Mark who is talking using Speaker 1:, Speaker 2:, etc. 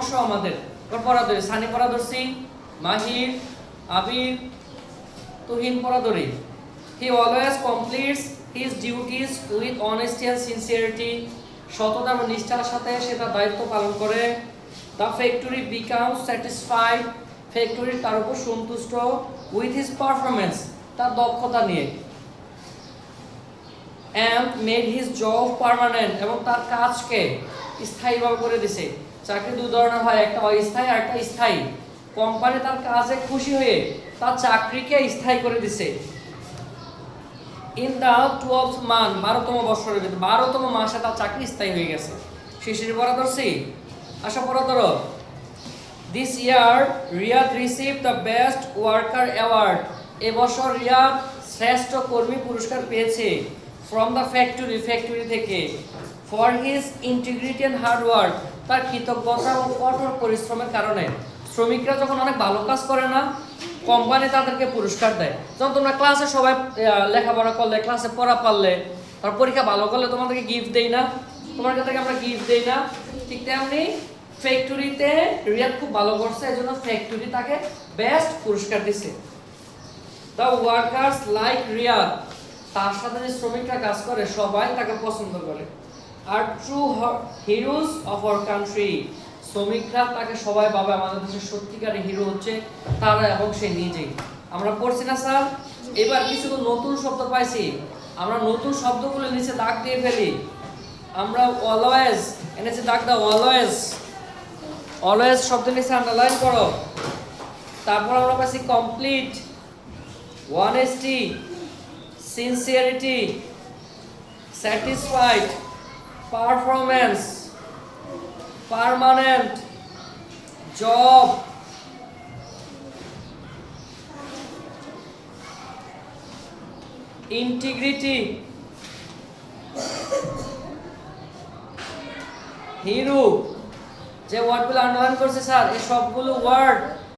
Speaker 1: অংশ আমাদের। পড়া ধরি, সানি পড়া ধরছি, মাহির, আবির, তুহিন পড়া ধরি। He always completes his duties with honesty and sincerity. সততা এবং নিষ্ঠার সাথে সে তার দায়িত্ব পালন করে। The factory becomes satisfied. Factory তার উপর সন্তুষ্ট with his performance, তার দক্ষতা নিয়ে। And made his job permanent, এবং তার কাজকে স্থায়ীভাবে করে দিছে। চাকরি দুই ধরনের হয়, একটা অস্থায়ী আর একটা স্থায়ী। কোম্পানি তার কাজে খুশি হয়ে তার চাকরিকে স্থায়ী করে দিছে। In the 12th month, 12তম বছরের ভিতরে 12তম মাসে তার চাকরি স্থায়ী হয়ে গেছে। শিশির পড়া ধরছি, আশা পড়া ধরো। This year, Riyadh received the Best Worker Award. এবছর রিয়াদ শ্রেষ্ঠ কর্মী পুরস্কার পেয়েছে from the factory থেকে for his integrity and hard work, তার কৃতজ্ঞতা ও কঠোর পরিশ্রমের কারণে। শ্রমিকরা যখন অনেক ভালো কাজ করে না, কোম্পানি তাদেরকে পুরস্কার দেয়। যখন তোমরা ক্লাসে সবাই লেখাপড়া করলে, ক্লাসে পড়া পারলে, আর পরীক্ষা ভালো করলে তোমাদেরকে গিফট দেই না, তোমার কাছ থেকে আমরা গিফট দেই না, ঠিক তেমনি ফ্যাক্টরিতে রিয়াদ খুব ভালো করছে, এজন্য ফ্যাক্টরি তাকে বেস্ট পুরস্কার দিছে। দ্য ওয়ার্কার্স লাইক রিয়াদ, তার সাথে যে শ্রমিকরা কাজ করে সবাই তাকে পছন্দ করে। আর true heroes of our country, শ্রমিকরা তাকে সবাই ভাবে আমাদের দেশের সত্যিকারের হিরো হচ্ছে তারা এবং সে নিজেই। আমরা পড়ছি না স্যার, এবার কিছু নতুন শব্দ পাইছি, আমরা নতুন শব্দগুলো নিচে দাগ দিয়ে ফেলি। আমরা অলওয়েজ এনেছি দাগ দাও, অলওয়েজ, অলওয়েজ শব্দ নিচে আন্ডারলাইন করো। তারপর আমরা পাইছি complete, honesty, sincerity, satisfied, performance, permanent, job, integrity, hero. যে ওয়ার্ডগুলো আন্ডারলাইন করছে স্যার, এই সবগুলো ওয়ার্ড